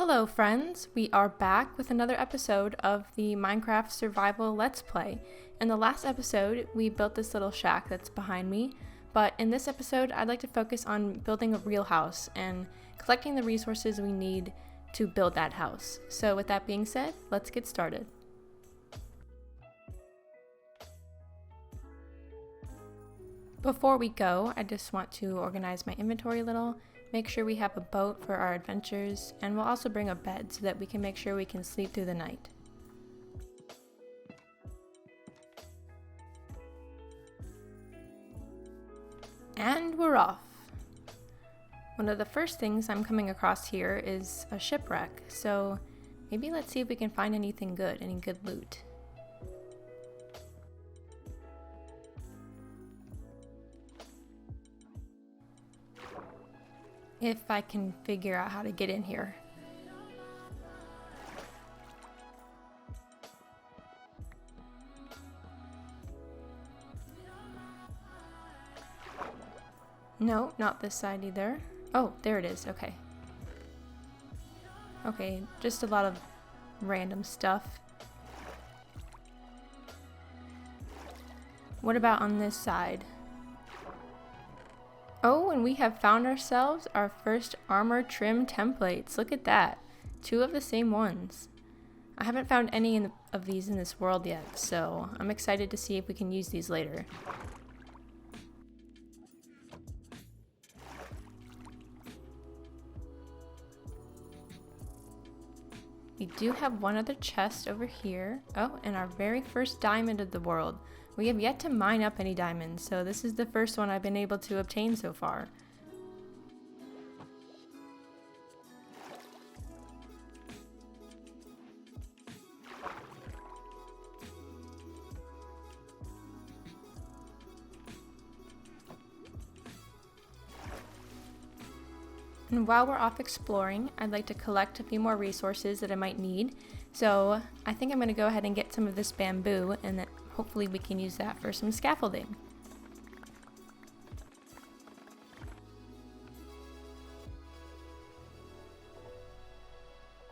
Hello friends, we are back with another episode of the Minecraft Survival Let's Play. In the last episode, we built this little shack that's behind me, but in this episode, I'd like to focus on building a real house and collecting the resources we need to build that house. So with that being said, let's get started. Before we go, I just want to organize my inventory a little. Make sure we have a boat for our adventures, and we'll also bring a bed so that we can make sure we can sleep through the night. And we're off! One of the first things I'm coming across here is a shipwreck, so maybe let's see if we can find anything good, any good loot. If I can figure out how to get in here. No, not this side either. Oh, there it is, okay. Okay, just a lot of random stuff. What about on this side? Oh, and we have found ourselves our first armor trim templates. Look at that. 2 of the same ones. I haven't found any of these in this world yet, so I'm excited to see if we can use these later. We do have one other chest over here. Oh, and our very first diamond of the world. We have yet to mine up any diamonds, so this is the first one I've been able to obtain so far. And while we're off exploring, I'd like to collect a few more resources that I might need. So I think I'm going to go ahead and get some of this bamboo, and then hopefully we can use that for some scaffolding.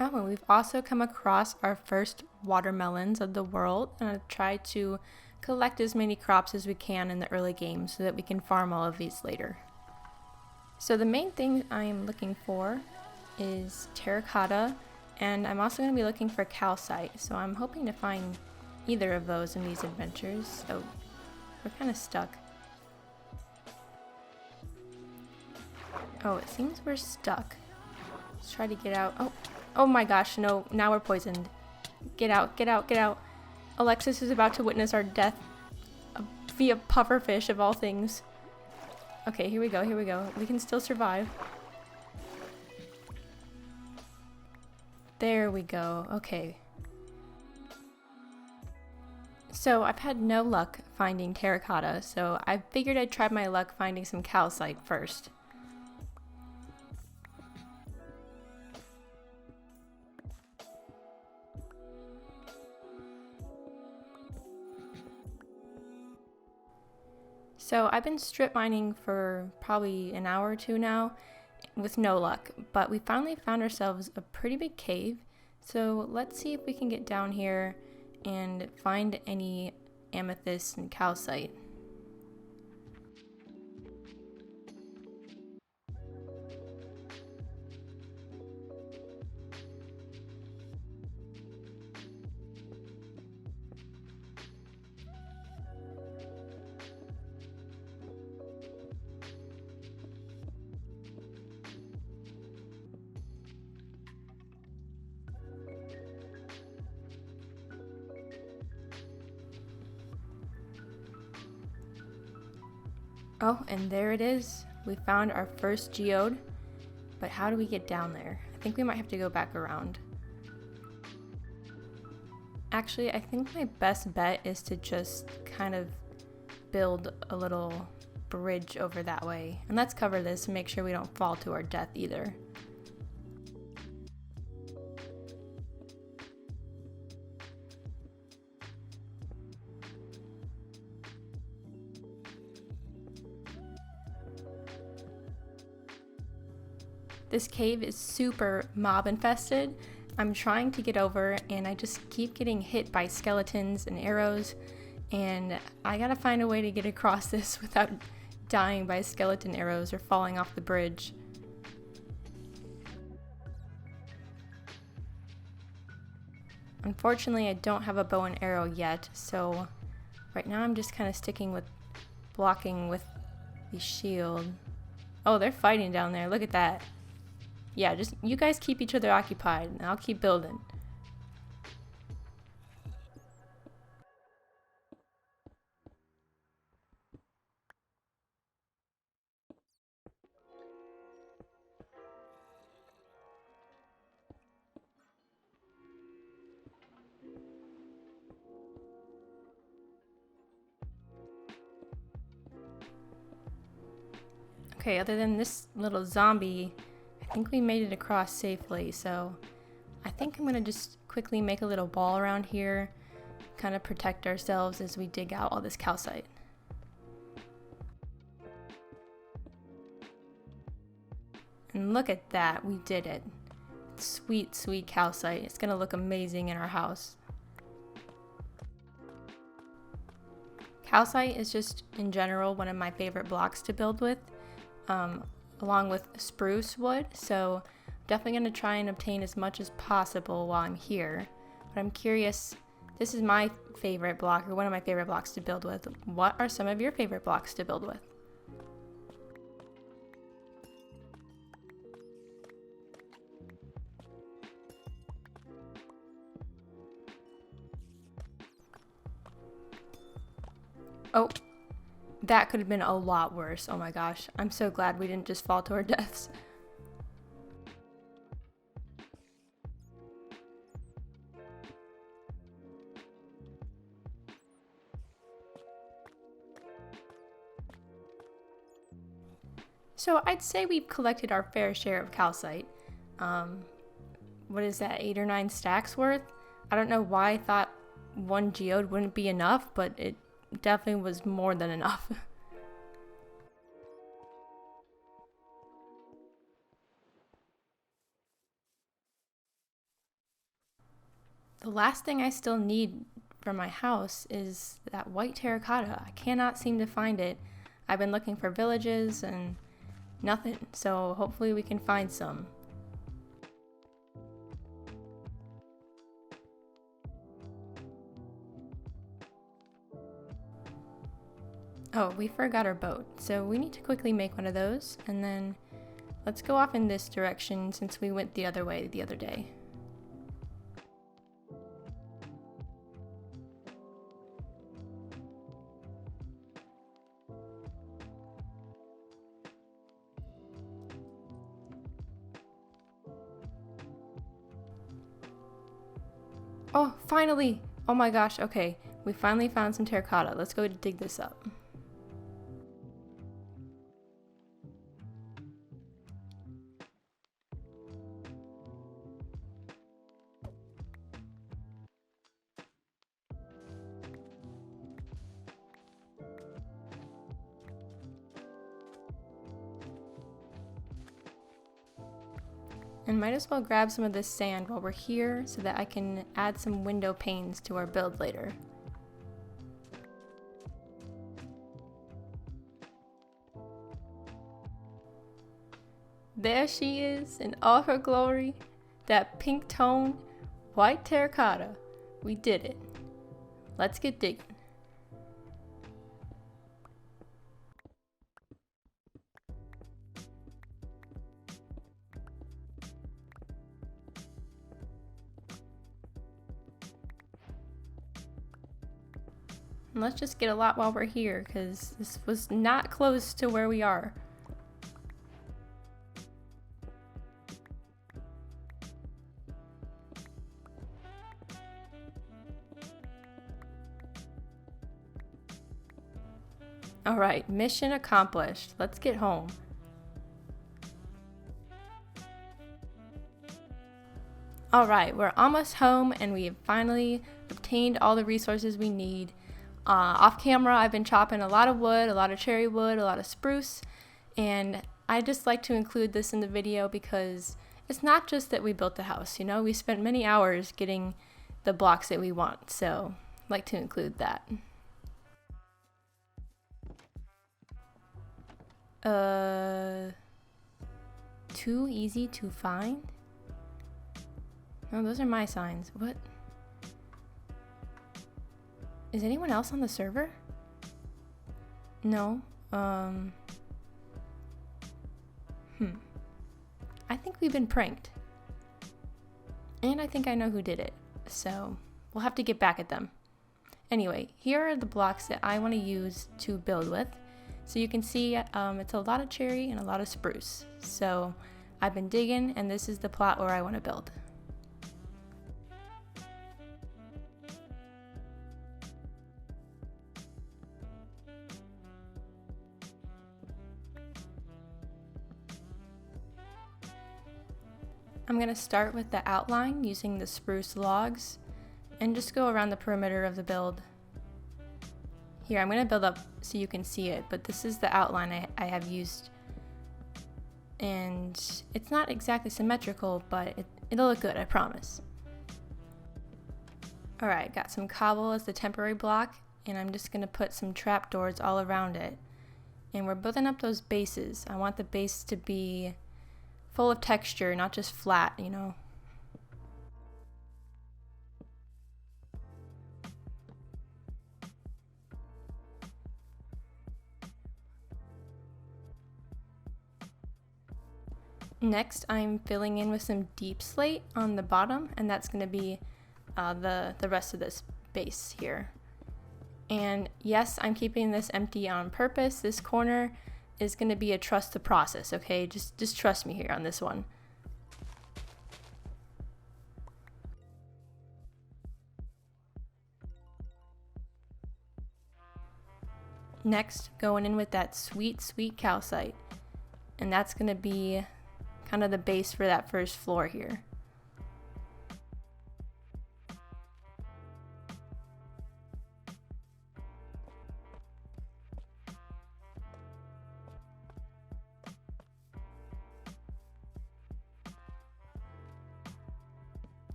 Oh, and we've also come across our first watermelons of the world, and I've tried to collect as many crops as we can in the early game so that we can farm all of these later. So the main thing I'm looking for is terracotta, and I'm also going to be looking for calcite, so I'm hoping to find either of those in these adventures. Oh, we're kind of stuck. Oh, it seems we're stuck. Let's try to get out. Oh my gosh, no, now we're poisoned. Get out, get out, get out. Alexis is about to witness our death via pufferfish of all things. Okay, here we go, here we go. We can still survive. There we go, okay. So I've had no luck finding terracotta, so I figured I'd try my luck finding some calcite first. So I've been strip mining for probably an hour or two now with no luck, but we finally found ourselves a pretty big cave. So let's see if we can get down here and find any amethyst and calcite. Oh, and there it is. We found our first geode, but how do we get down there? I think we might have to go back around. Actually, I think my best bet is to just kind of build a little bridge over that way. And let's cover this and make sure we don't fall to our death either. This cave is super mob infested. I'm trying to get over and I just keep getting hit by skeletons and arrows, and I gotta find a way to get across this without dying by skeleton arrows or falling off the bridge. Unfortunately, I don't have a bow and arrow yet, so right now I'm just kind of sticking with blocking with the shield. Oh, they're fighting down there. Look at that. Yeah, just you guys keep each other occupied and I'll keep building. Okay, other than this little zombie, I think we made it across safely, so I think I'm gonna just quickly make a little ball around here, kind of protect ourselves as we dig out all this calcite. And look at that, we did it. Sweet, sweet calcite. It's gonna look amazing in our house. Calcite is just, in general, one of my favorite blocks to build with, along with spruce wood, so I'm definitely going to try and obtain as much as possible while I'm here. But I'm curious, this is my favorite block, or one of my favorite blocks to build with. What are some of your favorite blocks to build with? Oh, that could have been a lot worse. Oh my gosh, I'm so glad we didn't just fall to our deaths. So I'd say we've collected our fair share of calcite. What is that, 8 or 9 stacks worth? I don't know why I thought one geode wouldn't be enough, but it definitely was more than enough. The last thing I still need for my house is that white terracotta. I cannot seem to find it. I've been looking for villages and nothing, so hopefully we can find some. Oh, we forgot our boat, so we need to quickly make one of those, and then let's go off in this direction since we went the other way the other day. Oh, finally! Oh my gosh, okay. We finally found some terracotta. Let's go dig this up. And might as well grab some of this sand while we're here so that I can add some window panes to our build later. There she is in all her glory, that pink tone, white terracotta. We did it. Let's get digging. And let's just get a lot while we're here, because this was not close to where we are. Alright, mission accomplished. Let's get home. Alright, we're almost home and we have finally obtained all the resources we need. Off camera, I've been chopping a lot of wood, a lot of cherry wood, a lot of spruce, and I just like to include this in the video because it's not just that we built the house, you know, we spent many hours getting the blocks that we want, so I like to include that. Too easy to find? No, those are my signs. What? Is anyone else on the server? No. I think we've been pranked. And I think I know who did it. So we'll have to get back at them. Anyway, here are the blocks that I want to use to build with. So you can see it's a lot of cherry and a lot of spruce. So I've been digging, and this is the plot where I want to build. I'm going to start with the outline using the spruce logs and just go around the perimeter of the build. Here, I'm going to build up so you can see it, but this is the outline I have used. And it's not exactly symmetrical, but it'll look good, I promise. Alright, got some cobble as the temporary block, and I'm just going to put some trapdoors all around it. And we're building up those bases. I want the base to be full of texture, not just flat, you know. Next, I'm filling in with some deep slate on the bottom, and that's going to be the rest of this base here. And yes, I'm keeping this empty on purpose. This corner is going to be a trust the process, okay? Just trust me here on this one. Next, going in with that sweet, sweet calcite. And that's going to be kind of the base for that first floor here.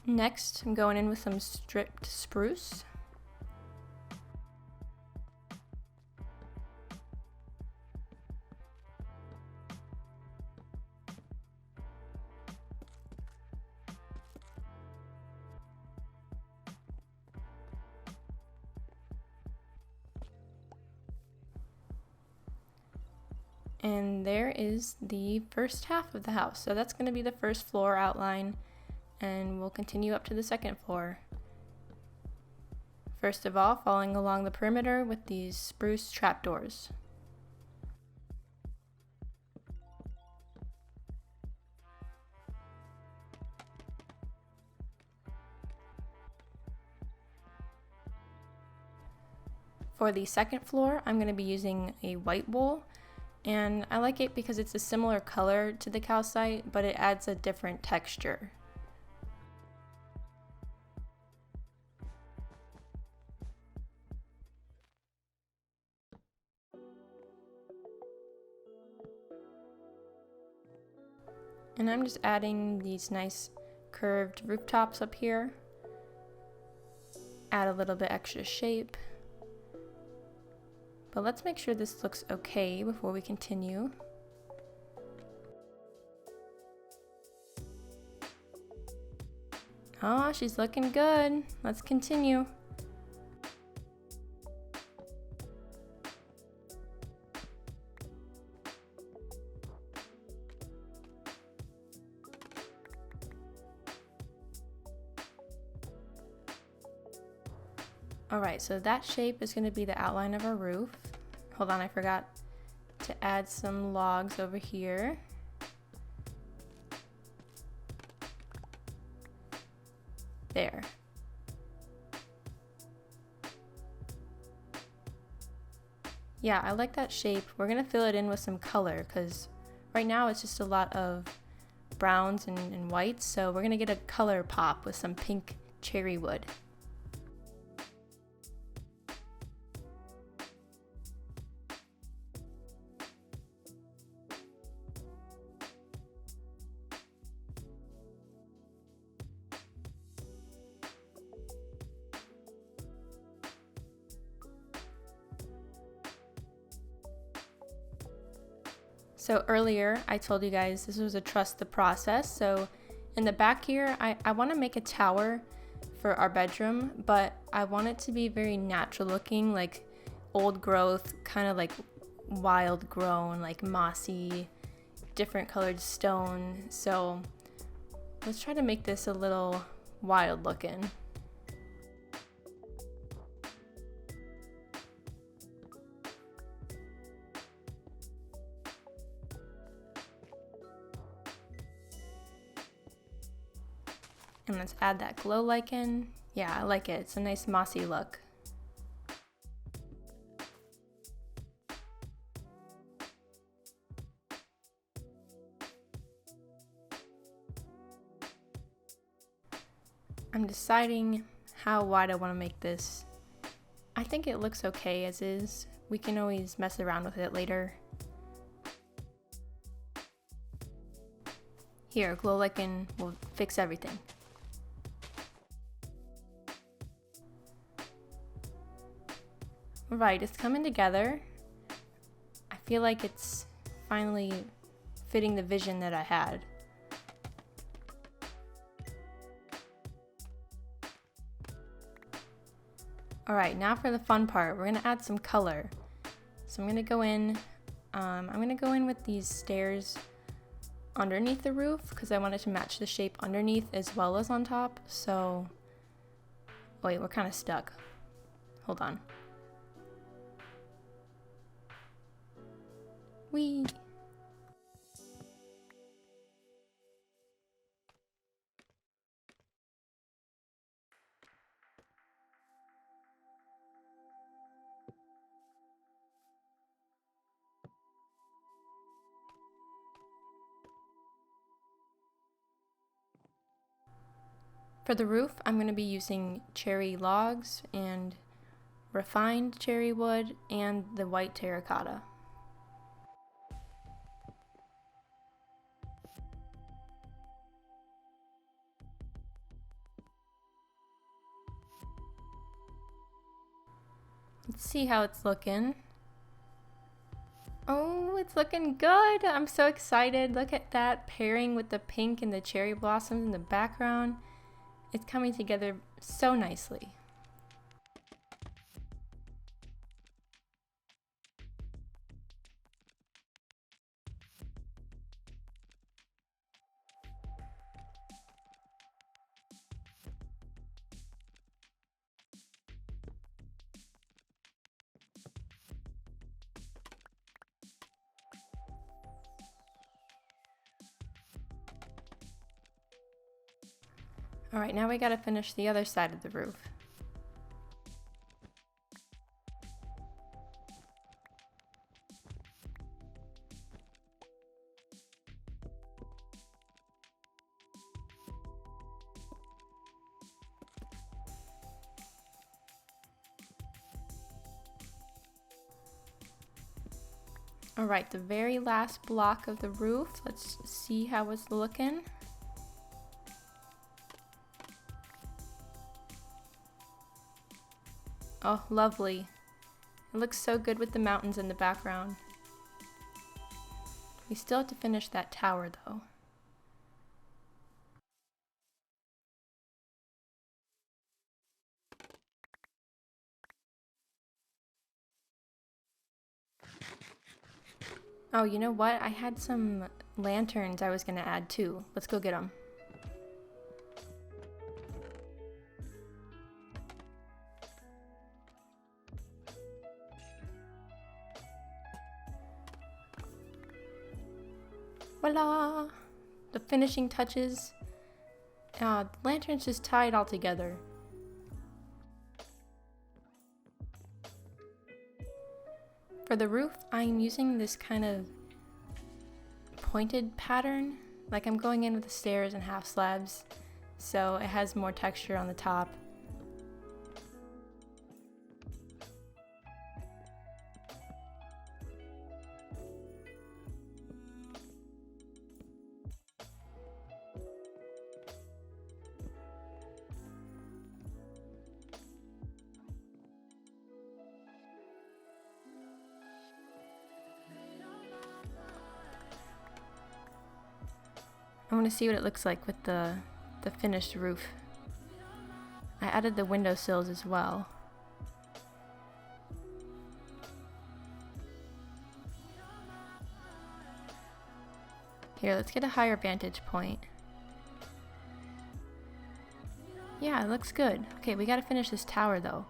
Next, I'm going in with some stripped spruce. And there is the first half of the house. So that's going to be the first floor outline, and we'll continue up to the second floor. First of all, following along the perimeter with these spruce trapdoors. For the second floor, I'm going to be using a white wool. And I like it because it's a similar color to the calcite, but it adds a different texture. And I'm just adding these nice curved rooftops up here. Add a little bit extra shape. But let's make sure this looks okay before we continue. Oh, she's looking good. Let's continue. Alright, so that shape is going to be the outline of our roof. Hold on, I forgot to add some logs over here. There. Yeah, I like that shape. We're going to fill it in with some color because right now it's just a lot of browns and whites, so we're going to get a color pop with some pink cherry wood. So earlier I told you guys this was a trust the process. So in the back here, I want to make a tower for our bedroom, but I want it to be very natural looking, like old growth, kind of like wild grown, like mossy, different colored stone. So let's try to make this a little wild looking. And let's add that glow lichen. Yeah, I like it. It's a nice mossy look. I'm deciding how wide I want to make this. I think it looks okay as is. We can always mess around with it later. Here, glow lichen will fix everything. Right, it's coming together. I feel like it's finally fitting the vision that I had. Alright, now for the fun part. We're going to add some color. So I'm going to go in, with these stairs underneath the roof because I wanted to match the shape underneath as well as on top. So, wait, we're kind of stuck. Hold on. Whee! For the roof, I'm going to be using cherry logs and refined cherry wood and the white terracotta. Let's see how it's looking. Oh, it's looking good. I'm so excited. Look at that pairing with the pink and the cherry blossoms in the background. It's coming together so nicely. Alright, now we gotta finish the other side of the roof. Alright, the very last block of the roof. Let's see how it's looking. Oh, lovely. It looks so good with the mountains in the background. We still have to finish that tower though. Oh, you know what? I had some lanterns I was gonna add too. Let's go get them. Voila! The finishing touches. The lanterns just tie it all together. For the roof, I'm using this kind of pointed pattern. Like I'm going in with the stairs and half slabs, so it has more texture on the top. want to see what it looks like with the finished roof. I added the windowsills as well. Here, let's get a higher vantage point. Yeah, it looks good. Okay, we gotta finish this tower though.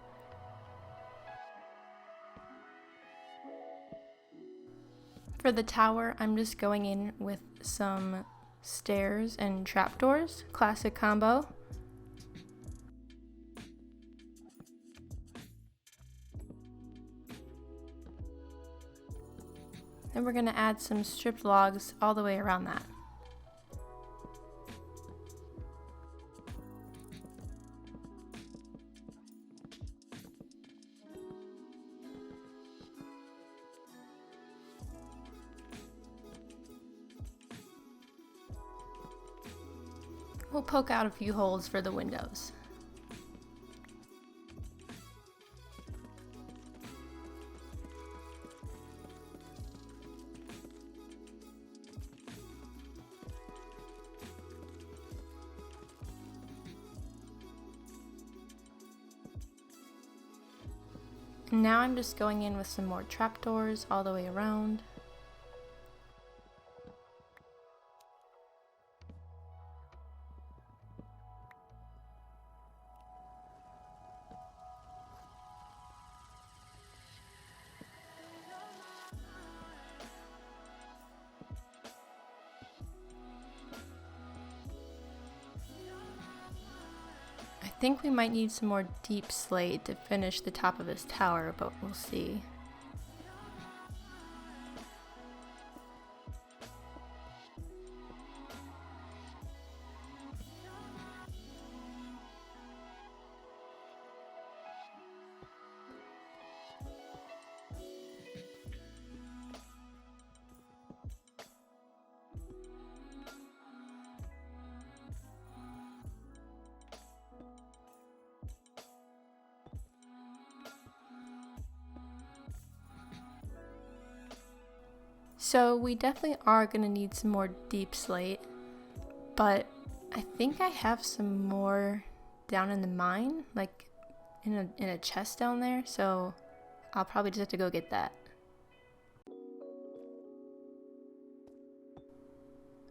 For the tower, I'm just going in with some stairs and trapdoors, classic combo. Then we're gonna add some stripped logs all the way around that. We'll poke out a few holes for the windows. And now I'm just going in with some more trapdoors all the way around. I think we might need some more deep slate to finish the top of this tower, but we'll see. So we definitely are going to need some more deep slate, but I think I have some more down in the mine, like in a chest down there, so I'll probably just have to go get that.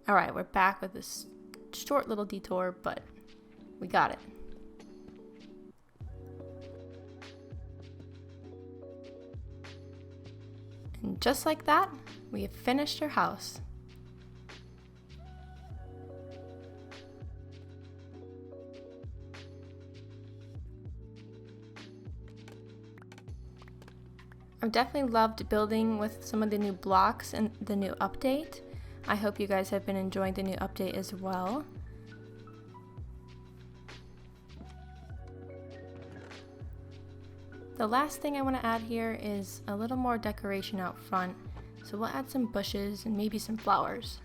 Alright, we're back with this short little detour, but we got it. And just like that, we have finished our house. I've definitely loved building with some of the new blocks and the new update. I hope you guys have been enjoying the new update as well. The last thing I want to add here is a little more decoration out front. So we'll add some bushes and maybe some flowers.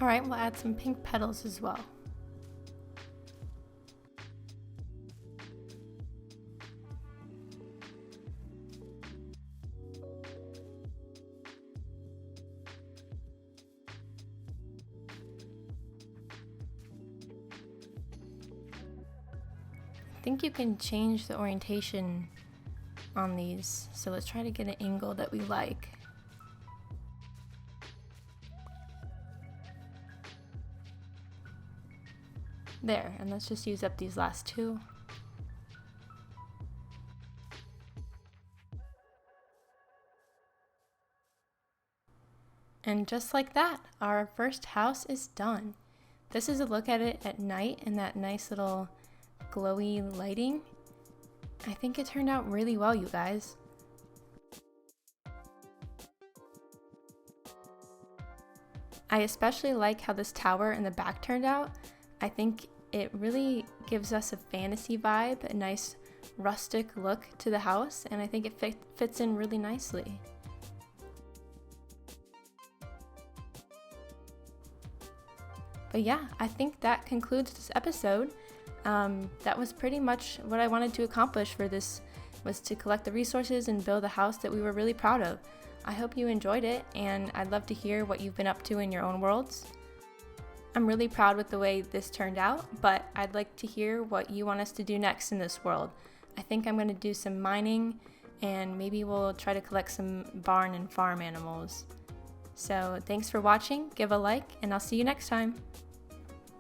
Alright, we'll add some pink petals as well. I think you can change the orientation on these, so let's try to get an angle that we like. There, and let's just use up these last two. And just like that, our first house is done. This is a look at it at night in that nice little glowy lighting. I think it turned out really well, you guys. I especially like how this tower in the back turned out. I think it really gives us a fantasy vibe, a nice rustic look to the house, and I think it fits in really nicely. But yeah, I think that concludes this episode. That was pretty much what I wanted to accomplish for this, was to collect the resources and build a house that we were really proud of. I hope you enjoyed it, and I'd love to hear what you've been up to in your own worlds. I'm really proud with the way this turned out, but I'd like to hear what you want us to do next in this world. I think I'm going to do some mining, and maybe we'll try to collect some barn and farm animals. So thanks for watching, give a like, and I'll see you next time.